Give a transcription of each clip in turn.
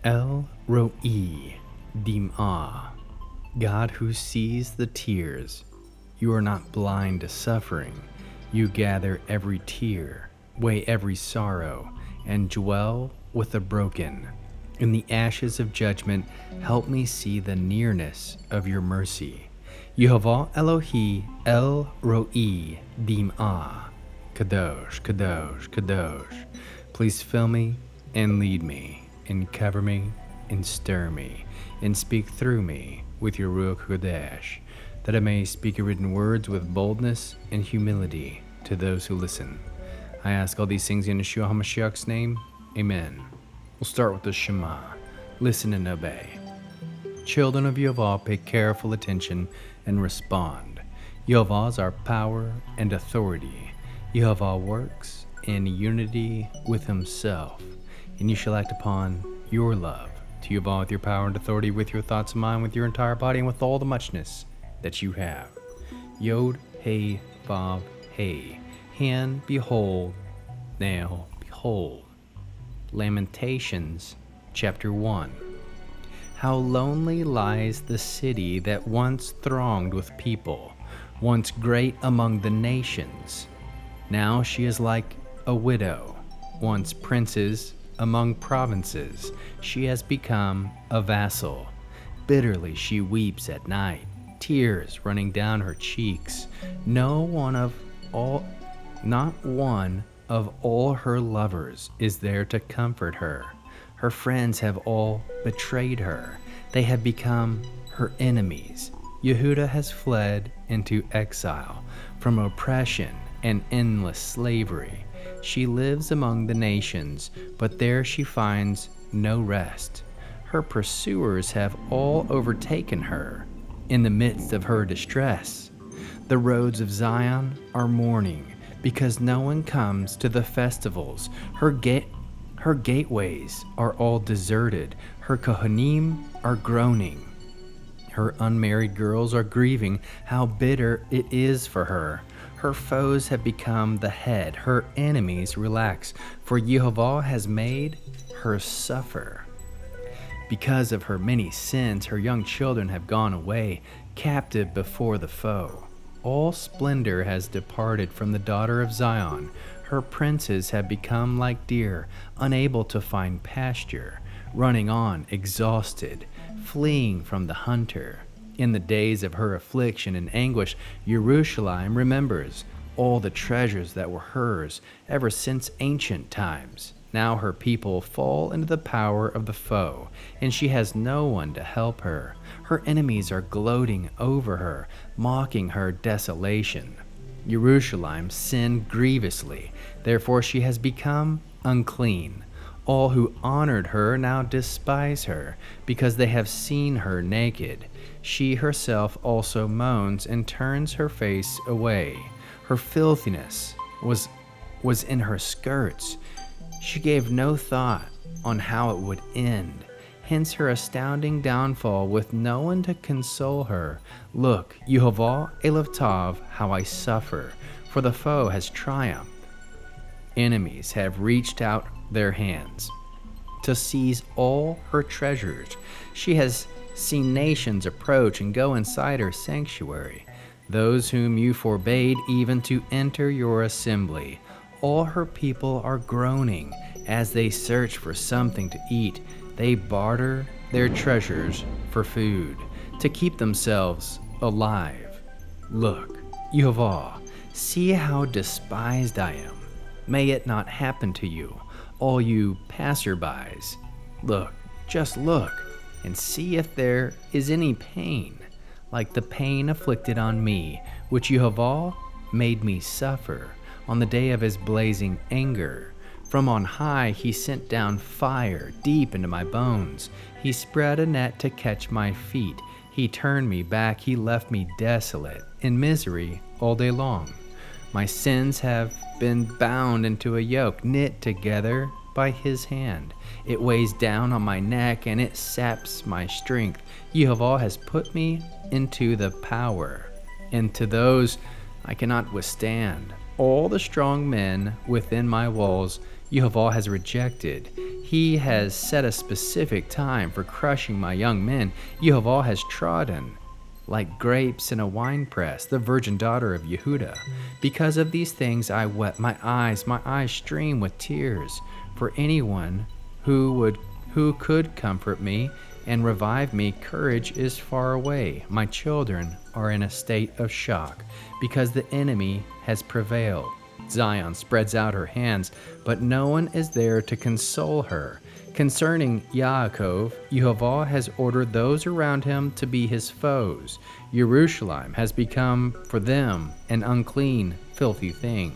ehDim'ah, God who sees the tears. You are not blind to suffering. You gather every tear, weigh every sorrow, and dwell with the broken. In the ashes of judgment, help me see the nearness of your mercy. Yehovah Elohi El Roi Dim'ah. Kadosh, Kadosh, Kadosh. Please fill me and lead me, and cover me and stir me, and speak through me with your Ruach Kodesh, that I may speak your written words with boldness and humility to those who listen. I ask all these things in Yeshua HaMashiach's name. Amen. We'll start with the Shema. Listen and obey. Children of Yehovah, pay careful attention and respond. Yehovah is our power and authority. Yehovah works in unity with himself, and you shall act upon your love to Yehovah with your power and authority, with your thoughts and mind, with your entire body, and with all the muchness that you have. Yod, Hey, Vav, Hey. Hand, behold. Nail, behold. Lamentations, chapter 1. How lonely lies the city that once thronged with people, once great among the nations. Now she is like a widow, once princes among provinces. She has become a vassal. Bitterly she weeps at night, tears running down her cheeks. Not one of all her lovers is there to comfort her. Her friends have all betrayed her. They have become her enemies. Yehuda has fled into exile from oppression and endless slavery. She lives among the nations, but there she finds no rest. Her pursuers have all overtaken her in the midst of her distress. The roads of Zion are mourning because no one comes to the festivals. Her gateways are all deserted. Her Kohanim are groaning. Her unmarried girls are grieving. How bitter it is for her. Her foes have become the head. Her enemies relax, for Yehovah has made her suffer. Because of her many sins, her young children have gone away, captive before the foe. All splendor has departed from the daughter of Zion. Her princes have become like deer, unable to find pasture, running on exhausted, fleeing from the hunter. In the days of her affliction and anguish, Jerusalem remembers all the treasures that were hers ever since ancient times. Now her people fall into the power of the foe, and she has no one to help her. Her enemies are gloating over her, mocking her desolation. Jerusalem sinned grievously, therefore she has become unclean. All who honored her now despise her, because they have seen her naked. She herself also moans and turns her face away. Her filthiness was in her skirts. She gave no thought on how it would end. Hence her astounding downfall, with no one to console her. Look, Yehovah Elotav, how I suffer, for the foe has triumphed. Enemies have reached out their hands to seize all her treasures. She has seen nations approach and go inside her sanctuary, those whom you forbade even to enter your assembly. All her people are groaning as they search for something to eat. They barter their treasures for food to keep themselves alive. Look, Yehovah, see how despised I am. May it not happen to you, all you passerbys. Look, just look, and see if there is any pain, like the pain afflicted on me, which Yehovah made me suffer on the day of his blazing anger. From on high he sent down fire deep into my bones. He spread a net to catch my feet. He turned me back. He left me desolate, in misery all day long. My sins have been bound into a yoke, knit together by his hand. It weighs down on my neck, and it saps my strength. Yehovah has put me into the power, and to those I cannot withstand. All the strong men within my walls, Yehovah has rejected. He has set a specific time for crushing my young men. Yehovah has trodden like grapes in a winepress, the virgin daughter of Yehuda. Because of these things I wept. My eyes stream with tears. For anyone who could comfort me and revive me, courage is far away. My children are in a state of shock because the enemy has prevailed. Zion spreads out her hands, but no one is there to console her. Concerning Yaakov, Yehovah has ordered those around him to be his foes. Jerusalem has become for them an unclean, filthy thing.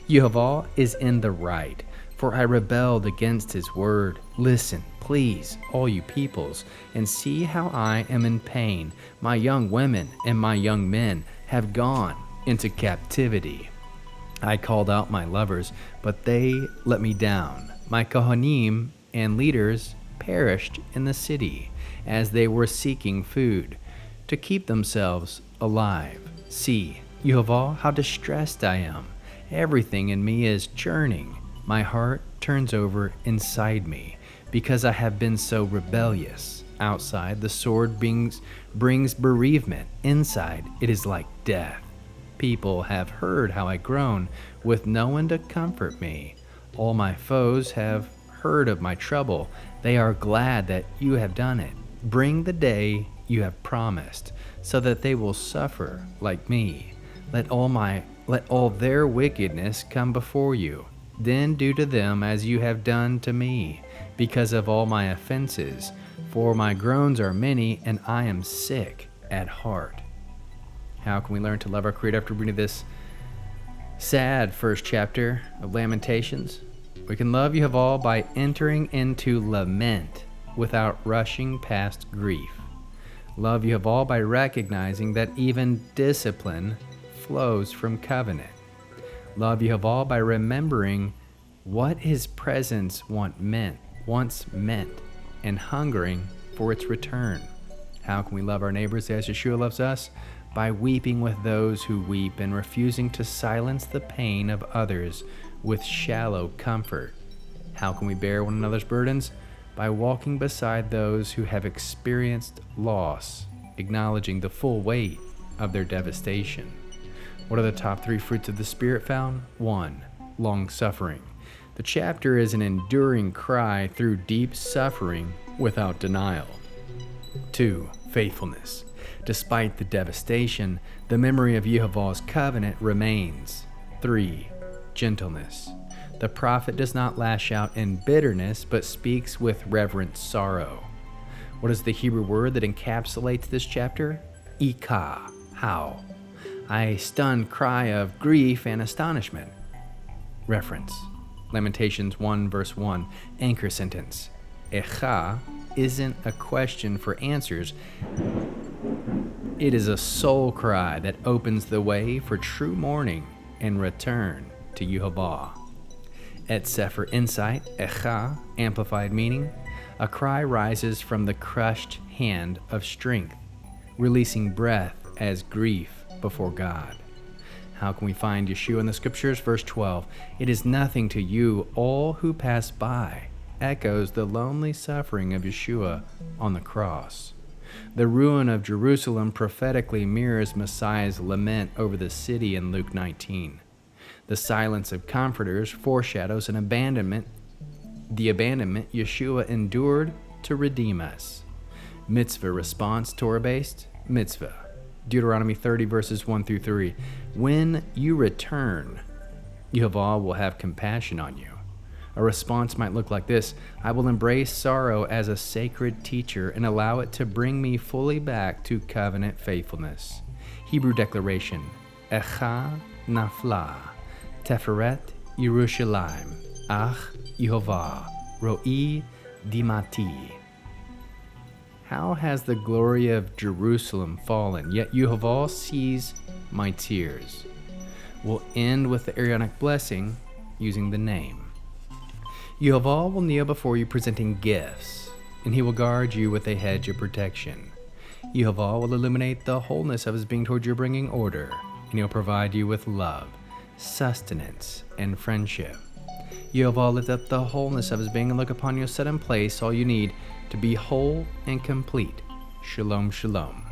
Yehovah is in the right, for I rebelled against his word. Listen, please, all you peoples, and see how I am in pain. My young women and my young men have gone into captivity. I called out my lovers, but they let me down. My Kohanim and leaders perished in the city as they were seeking food to keep themselves alive. See, Yehovah, how distressed I am. Everything in me is churning. My heart turns over inside me because I have been so rebellious. Outside, the sword brings bereavement. Inside, it is like death. People have heard how I groan with no one to comfort me. All my foes have heard of my trouble. They are glad that you have done it. Bring the day you have promised, so that they will suffer like me. Let all their wickedness come before you. Then do to them as you have done to me, because of all my offenses. For my groans are many, and I am sick at heart. How can we learn to love our Creator after reading this sad first chapter of Lamentations? We can love Yehovah by entering into lament without rushing past grief. Love Yehovah by recognizing that even discipline flows from covenant. Love Yehovah by remembering what his presence once meant and hungering for its return. How can we love our neighbors as Yeshua loves us? By weeping with those who weep and refusing to silence the pain of others with shallow comfort. How can we bear one another's burdens? By walking beside those who have experienced loss, acknowledging the full weight of their devastation. What are the top 3 fruits of the Spirit found? 1. Long-suffering. The chapter is an enduring cry through deep suffering without denial. 2. Faithfulness. Despite the devastation, the memory of Yehovah's covenant remains. 3. Gentleness. The prophet does not lash out in bitterness, but speaks with reverent sorrow. What is the Hebrew word that encapsulates this chapter? Ikah. How? A stunned cry of grief and astonishment. Reference. Lamentations 1 verse 1, anchor sentence. Echa isn't a question for answers. It is a soul cry that opens the way for true mourning and return to Yehovah. Et Sefer Insight, Echa, amplified meaning, a cry rises from the crushed hand of strength, releasing breath as grief before God. How can we find Yeshua in the scriptures? Verse 12, it is nothing to you, all who pass by, echoes the lonely suffering of Yeshua on the cross. The ruin of Jerusalem prophetically mirrors Messiah's lament over the city in Luke 19. The silence of comforters foreshadows an abandonment, the abandonment Yeshua endured to redeem us. Mitzvah response, Torah-based, mitzvah. Deuteronomy 30 verses 1 through 3. When you return, Yehovah will have compassion on you. A response might look like this: I will embrace sorrow as a sacred teacher and allow it to bring me fully back to covenant faithfulness. Hebrew declaration, Echa nafla, Teferet Yerushalayim, Ach Yehovah, Ro'i Dimati. How has the glory of Jerusalem fallen, yet Yehovah sees my tears. We'll end with the Aaronic blessing using the name. Yehovah will kneel before you presenting gifts, and he will guard you with a hedge of protection. Yehovah will illuminate the wholeness of his being toward your bringing order, and he'll provide you with love, sustenance, and friendship. You have all lived up the wholeness of His being, and look upon you set in place all you need to be whole and complete. Shalom, shalom.